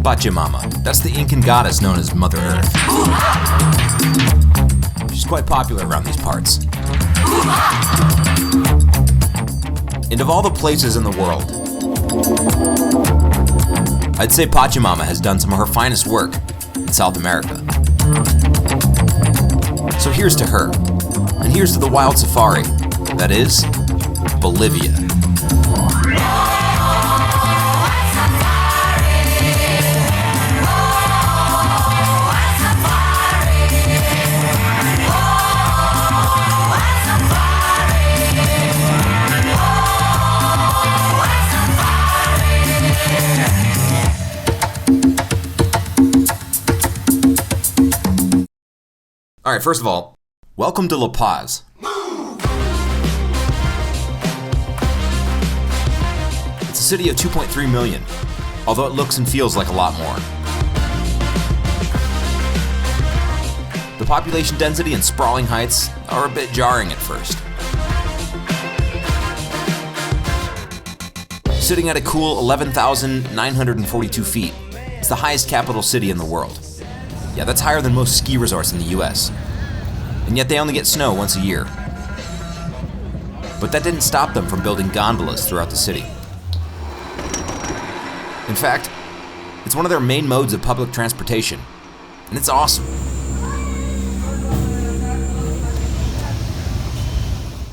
Pachamama. That's the Incan goddess known as Mother Earth. She's quite popular around these parts. And of all the places in the world, I'd say Pachamama has done some of her finest work in South America. So here's to her, and here's to the wild safari, that is, Bolivia. All right, first of all, welcome to La Paz. It's a city of 2.3 million, although it looks and feels like a lot more. The population density and sprawling heights are a bit jarring at first. Sitting at a cool 11,942 feet, it's the highest capital city in the world. Yeah, that's higher than most ski resorts in the US. And yet they only get snow once a year. But that didn't stop them from building gondolas throughout the city. In fact, it's one of their main modes of public transportation, and it's awesome.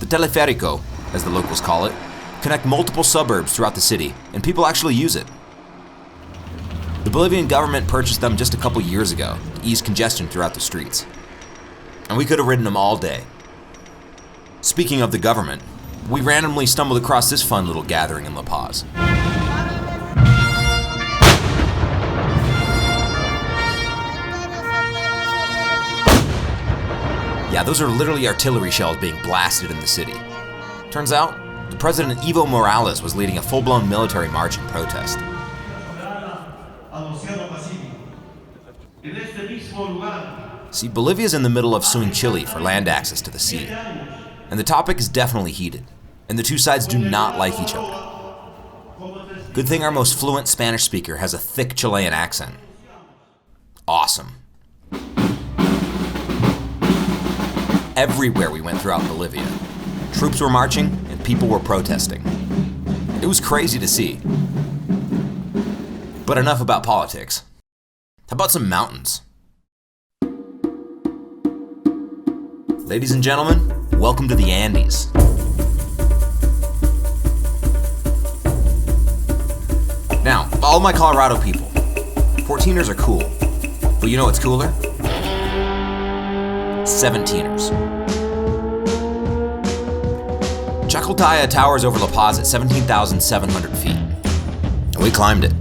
The teleférico, as the locals call it, connect multiple suburbs throughout the city, and people actually use it. The Bolivian government purchased them just a couple years ago to ease congestion throughout the streets. And we could have ridden them all day. Speaking of the government, we randomly stumbled across this fun little gathering in La Paz. Yeah, those are literally artillery shells being blasted in the city. Turns out, the President Evo Morales was leading a full-blown military march in protest. See, Bolivia's in the middle of suing Chile for land access to the sea. And the topic is definitely heated, and the two sides do not like each other. Good thing our most fluent Spanish speaker has a thick Chilean accent. Awesome. Everywhere we went throughout Bolivia, troops were marching and people were protesting. It was crazy to see. But enough about politics. How about some mountains? Ladies and gentlemen, welcome to the Andes. Now, all my Colorado people, 14ers are cool. But you know what's cooler? 17ers. Chacaltaya towers over La Paz at 17,700 feet. And we climbed it.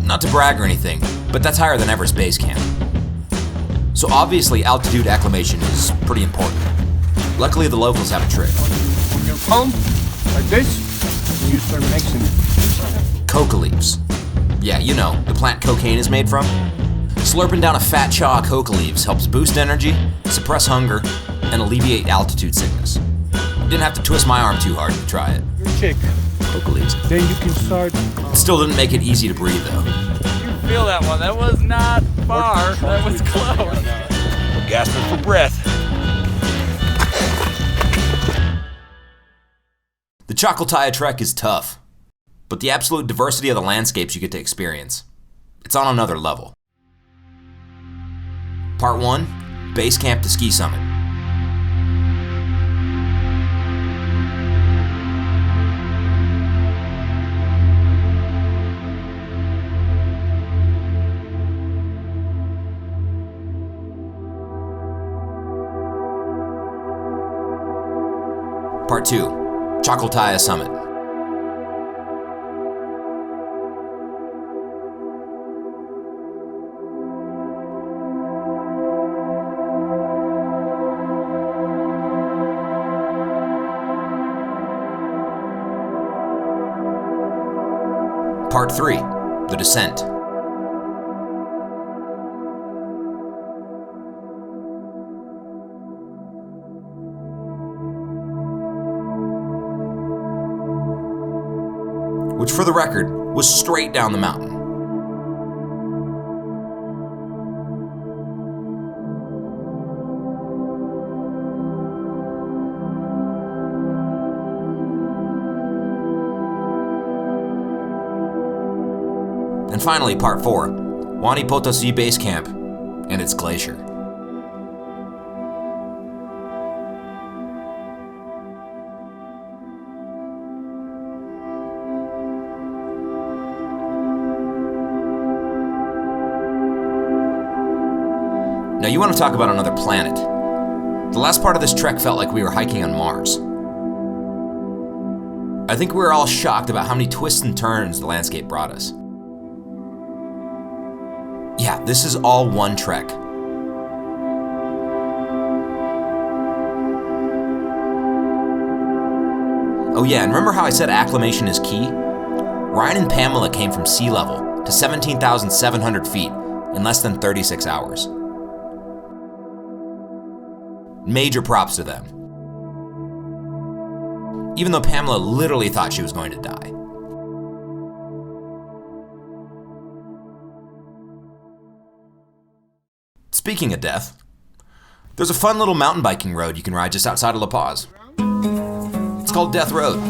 Not to brag or anything, but that's higher than Everest Base Camp. So obviously altitude acclimation is pretty important. Luckily the locals have a trick. When you're home, like this, and you start mixing it. Coca leaves. Yeah, you know, the plant cocaine is made from. Slurping down a fat chaw of coca leaves helps boost energy, suppress hunger, and alleviate altitude sickness. Didn't have to twist my arm too hard to try it. Your chick. Coca leaves. Then you can start. Still didn't make it easy to breathe though. You feel that one? That was not far. That was close. We're gasping for breath. The Chacaltaya trek is tough, but the absolute diversity of the landscapes you get to experience, it's on another level. Part 1, Base Camp to Ski Summit. Part 2, Chacaltaya Summit. Part 3, The Descent. Which, for the record, was straight down the mountain. And finally, Part 4, Huani Potosi Base Camp and its glacier. Now you want to talk about another planet. The last part of this trek felt like we were hiking on Mars. I think we were all shocked about how many twists and turns the landscape brought us. Yeah, this is all one trek. Oh yeah, and remember how I said acclimation is key? Ryan and Pamela came from sea level to 17,700 feet in less than 36 hours. Major props to them. Even though Pamela literally thought she was going to die. Speaking of death, there's a fun little mountain biking road you can ride just outside of La Paz. It's called Death Road.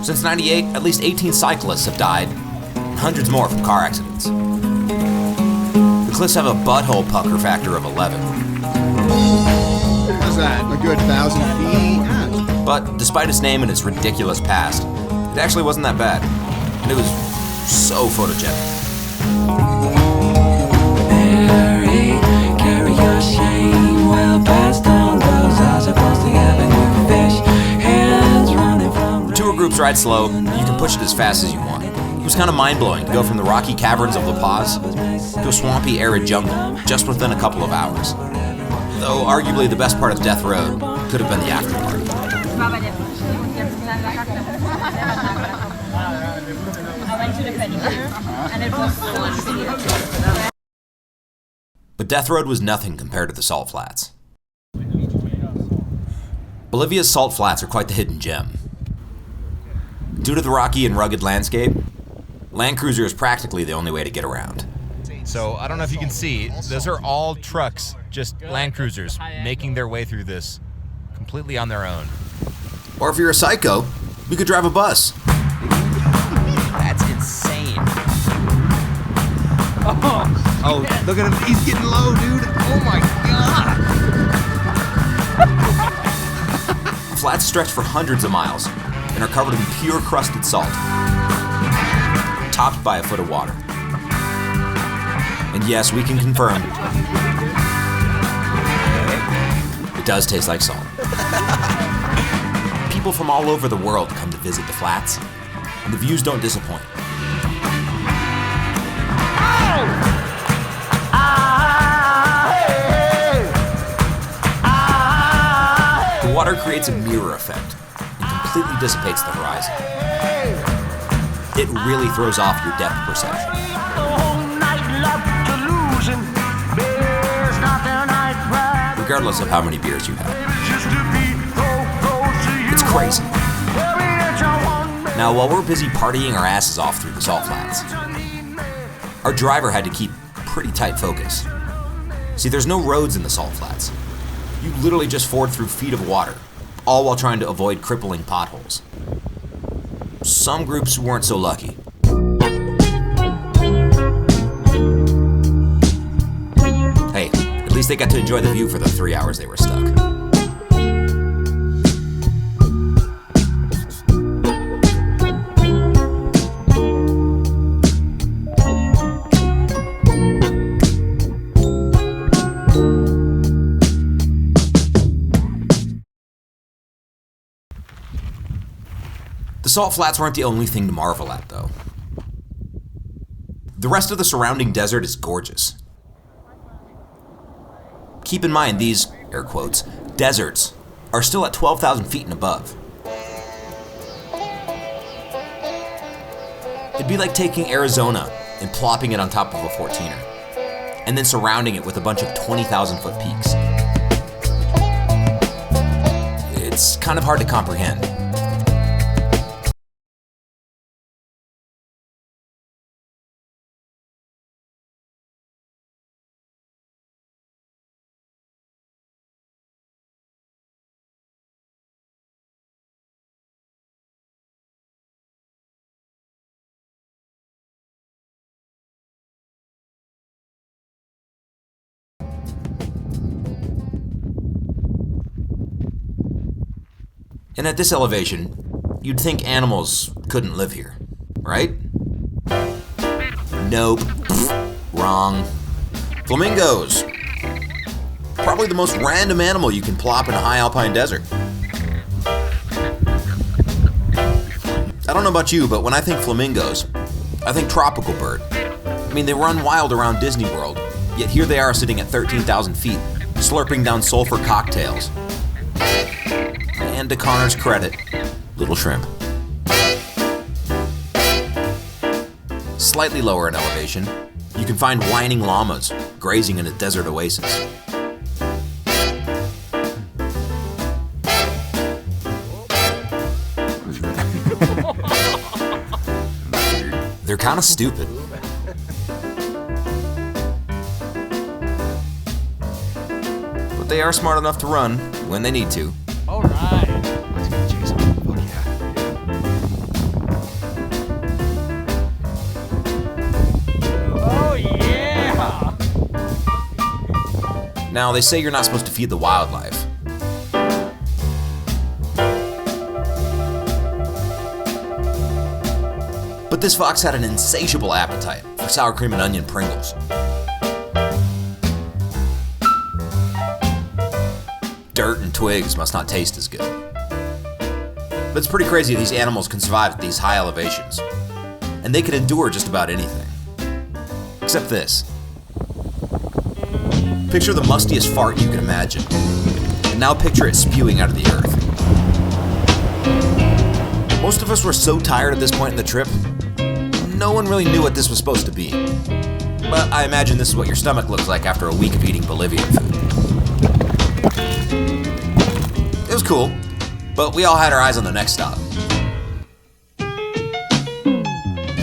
Since '98, at least 18 cyclists have died, and hundreds more from car accidents. The cliffs have a butthole pucker factor of 11. What's that? A good 1,000 feet? Yeah. But despite its name and its ridiculous past, it actually wasn't that bad. And it was so photogenic. Carry your shame well past all those are supposed to have a new fish. Hands running from The tour groups ride slow, and you can push it as fast as you want. It was kind of mind-blowing to go from the rocky caverns of La Paz to a swampy, arid jungle just within a couple of hours. Though arguably the best part of Death Road could have been the after party. But Death Road was nothing compared to the Salt Flats. Bolivia's Salt Flats are quite the hidden gem. Due to the rocky and rugged landscape, Land Cruiser is practically the only way to get around. So I don't know if you can see, those are all trucks, just Land Cruisers, making their way through this completely on their own. Or if you're a psycho, you could drive a bus. That's insane. Oh, look at him. He's getting low, dude. Oh my god. Flats stretch for hundreds of miles and are covered in pure crusted salt, topped by a foot of water. And yes, we can confirm, it does taste like salt. People from all over the world come to visit the flats, and the views don't disappoint. The water creates a mirror effect and completely dissipates the horizon. It really throws off your depth perception. Regardless of how many beers you have. It's crazy. Now, while we're busy partying our asses off through the Salt Flats, our driver had to keep pretty tight focus. See, there's no roads in the Salt Flats. You literally just ford through feet of water, all while trying to avoid crippling potholes. Some groups weren't so lucky. Hey, at least they got to enjoy the view for the 3 hours they were stuck. The Salt Flats weren't the only thing to marvel at, though. The rest of the surrounding desert is gorgeous. Keep in mind these, air quotes, deserts are still at 12,000 feet and above. It'd be like taking Arizona and plopping it on top of a 14er, and then surrounding it with a bunch of 20,000 foot peaks. It's kind of hard to comprehend. And at this elevation, you'd think animals couldn't live here, right? Nope. Wrong. Flamingos. Probably the most random animal you can plop in a high alpine desert. I don't know about you, but when I think flamingos, I think tropical bird. I mean, they run wild around Disney World, yet here they are sitting at 13,000 feet, slurping down sulfur cocktails. And to Connor's credit, little shrimp. Slightly lower in elevation, you can find whining llamas grazing in a desert oasis. They're kind of stupid. But they are smart enough to run when they need to. All right. Let's get Jason. Fuck yeah. Oh yeah. Now, they say you're not supposed to feed the wildlife. But this fox had an insatiable appetite for sour cream and onion Pringles. Dirt and twigs must not taste as good. But it's pretty crazy these animals can survive at these high elevations. And they can endure just about anything. Except this. Picture the mustiest fart you can imagine. And now picture it spewing out of the earth. Most of us were so tired at this point in the trip, no one really knew what this was supposed to be. But I imagine this is what your stomach looks like after a week of eating Bolivian food. It was cool, but we all had our eyes on the next stop.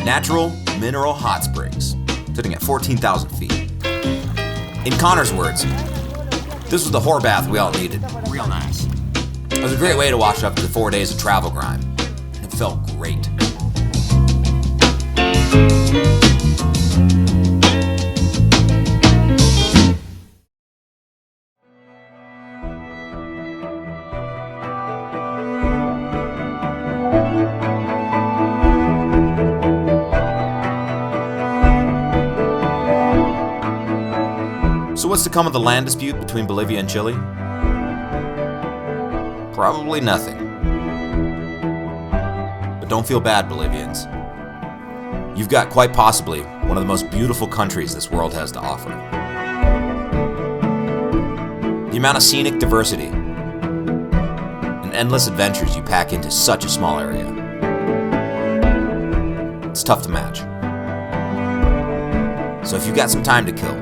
Natural mineral hot springs, sitting at 14,000 feet. In Connor's words, this was the whore bath we all needed. Real nice. It was a great way to wash up the 4 days of travel grind. And it felt great. So what's to come of the land dispute between Bolivia and Chile? Probably nothing. But don't feel bad, Bolivians. You've got quite possibly one of the most beautiful countries this world has to offer. The amount of scenic diversity and endless adventures you pack into such a small area. It's tough to match. So if you've got some time to kill,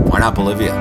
why not Bolivia?